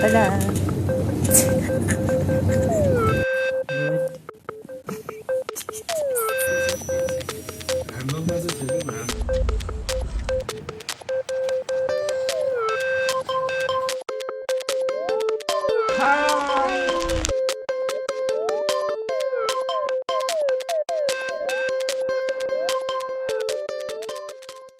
Hola.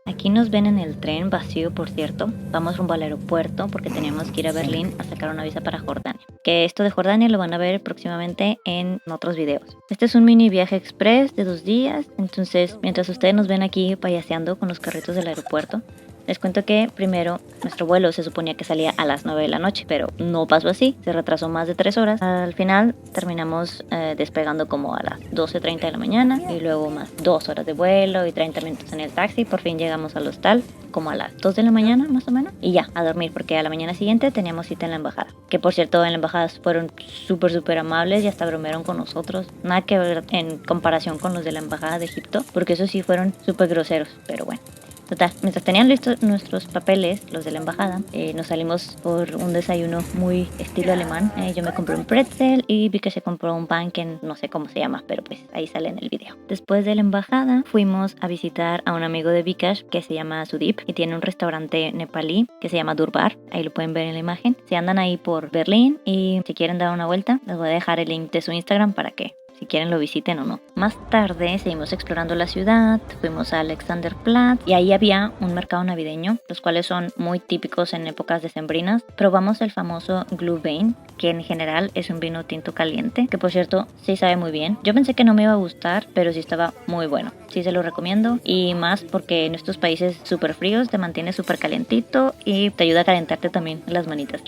Aquí nos ven en el tren vacío, por cierto. Vamos rumbo al aeropuerto porque teníamos que ir a Berlín a sacar una visa para Jordania. Que esto de Jordania lo van a ver próximamente en otros videos. Este es un mini viaje express de 2 días. Entonces, mientras ustedes nos ven aquí payaseando con los carritos del aeropuerto, les cuento que primero nuestro vuelo se suponía que salía a las 9 de la noche, pero no pasó así, se retrasó más de 3 horas. Al final terminamos despegando como a las 12:30 de la mañana y luego más 2 horas de vuelo y 30 minutos en el taxi. Por fin llegamos al hostal como a las 2 de la mañana más o menos y ya, a dormir porque a la mañana siguiente teníamos cita en la embajada. Que por cierto en la embajada fueron súper amables y hasta bromearon con nosotros. Nada que ver en comparación con los de la embajada de Egipto, porque esos sí fueron súper groseros, pero bueno. Total, mientras tenían listos nuestros papeles, los de la embajada, nos salimos por un desayuno muy estilo alemán. Yo me compré un pretzel y vi que se compró un pan que no sé cómo se llama, pero pues ahí sale en el video. Después de la embajada fuimos a visitar a un amigo de Vikash que se llama Sudip y tiene un restaurante nepalí que se llama Durbar. Ahí lo pueden ver en la imagen. Si andan ahí por Berlín y si quieren dar una vuelta, les voy a dejar el link de su Instagram para que si quieren lo visiten o no. Más tarde seguimos explorando la ciudad, fuimos a Alexanderplatz y ahí había un mercado navideño, los cuales son muy típicos en épocas decembrinas. Probamos el famoso Glühwein, que en general es un vino tinto caliente, que por cierto sí sabe muy bien. Yo pensé que no me iba a gustar, pero sí estaba muy bueno. Sí se lo recomiendo y más porque en estos países súper fríos te mantiene súper calentito y te ayuda a calentarte también las manitas.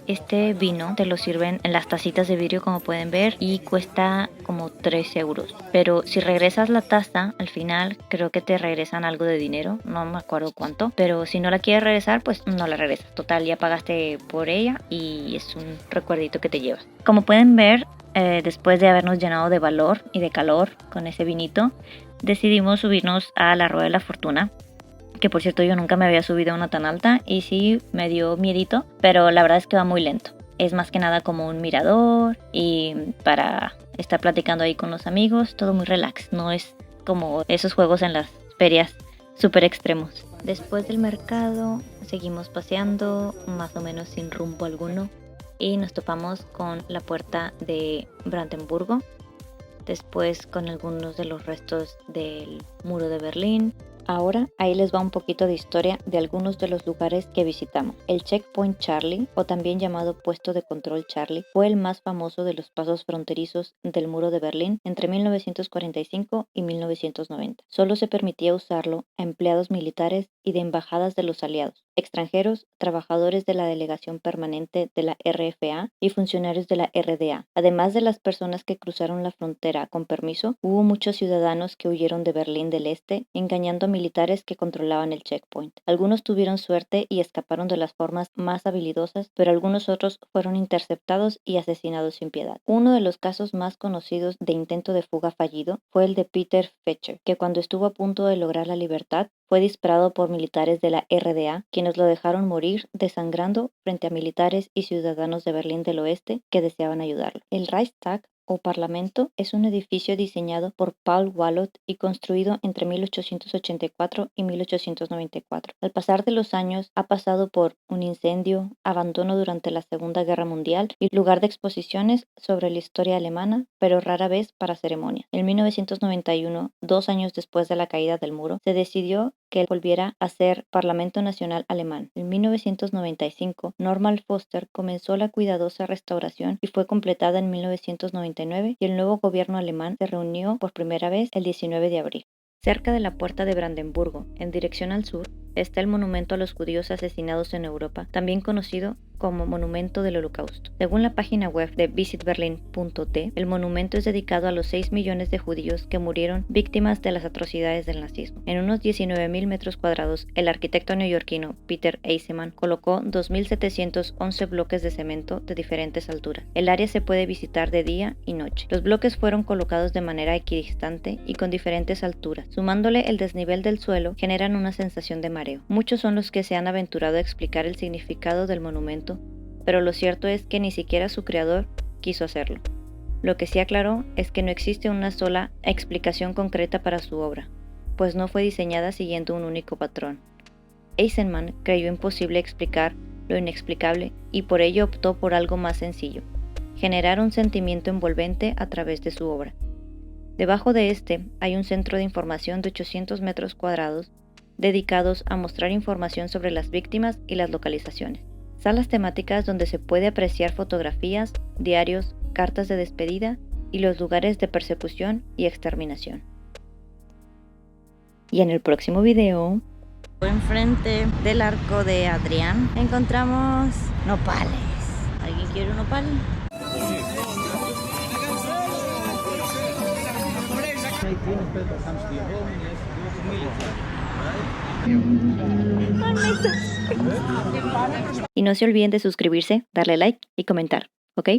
Este vino te lo sirven en las tacitas de vidrio como pueden ver y cuesta como 3 euros. Pero si regresas la taza, al final creo que te regresan algo de dinero, no me acuerdo cuánto. Pero si no la quieres regresar, pues no la regresas. Total, ya pagaste por ella y es un recuerdito que te llevas. Como pueden ver, después de habernos llenado de valor y de calor con ese vinito, decidimos subirnos a la Rueda de la Fortuna. Que por cierto yo nunca me había subido a una tan alta y sí me dio miedito, pero la verdad es que va muy lento. Es más que nada como un mirador y para estar platicando ahí con los amigos, todo muy relax, no es como esos juegos en las ferias súper extremos. Después del mercado seguimos paseando más o menos sin rumbo alguno y nos topamos con la puerta de Brandenburgo, después con algunos de los restos del muro de Berlín. Ahora ahí les va un poquito de historia de algunos de los lugares que visitamos. El Checkpoint Charlie, o también llamado Puesto de Control Charlie, fue el más famoso de los pasos fronterizos del muro de Berlín entre 1945 y 1990. Solo se permitía usarlo a empleados militares y de embajadas de los aliados, extranjeros, trabajadores de la delegación permanente de la RFA y funcionarios de la RDA. Además de las personas que cruzaron la frontera con permiso, hubo muchos ciudadanos que huyeron de Berlín del Este, engañando a militares que controlaban el checkpoint. Algunos tuvieron suerte y escaparon de las formas más habilidosas, pero algunos otros fueron interceptados y asesinados sin piedad. Uno de los casos más conocidos de intento de fuga fallido fue el de Peter Fetcher, que cuando estuvo a punto de lograr la libertad, fue disparado por militares de la RDA, quienes lo dejaron morir desangrando frente a militares y ciudadanos de Berlín del Oeste que deseaban ayudarlo. El Reichstag o Parlamento es un edificio diseñado por Paul Wallot y construido entre 1884 y 1894. Al pasar de los años ha pasado por un incendio, abandono durante la Segunda Guerra Mundial y lugar de exposiciones sobre la historia alemana, pero rara vez para ceremonias. En 1991, 2 años después de la caída del muro, se decidió que volviera a ser Parlamento Nacional Alemán. En 1995, Norman Foster comenzó la cuidadosa restauración y fue completada en 1999 y el nuevo gobierno alemán se reunió por primera vez el 19 de abril. Cerca de la puerta de Brandenburgo, en dirección al sur, está el monumento a los judíos asesinados en Europa, también conocido como Monumento del Holocausto. Según la página web de visitberlin.t, el monumento es dedicado a los 6 millones de judíos que murieron víctimas de las atrocidades del nazismo. En unos 19.000 metros cuadrados, el arquitecto neoyorquino Peter Eisenman colocó 2.711 bloques de cemento de diferentes alturas. El área se puede visitar de día y noche. Los bloques fueron colocados de manera equidistante y con diferentes alturas. Sumándole el desnivel del suelo, generan una sensación de mareo. Muchos son los que se han aventurado a explicar el significado del monumento pero lo cierto es que ni siquiera su creador quiso hacerlo. Lo que sí aclaró es que no existe una sola explicación concreta para su obra, pues no fue diseñada siguiendo un único patrón. Eisenman creyó imposible explicar lo inexplicable y por ello optó por algo más sencillo: generar un sentimiento envolvente a través de su obra. Debajo de este hay un centro de información de 800 metros cuadrados dedicados a mostrar información sobre las víctimas y las localizaciones. Salas temáticas donde se puede apreciar fotografías, diarios, cartas de despedida y los lugares de persecución y exterminación. Y en el próximo video, enfrente del arco de Adrián, encontramos nopales. ¿Alguien quiere un nopal? Y no se olviden de suscribirse, darle like y comentar, ¿ok?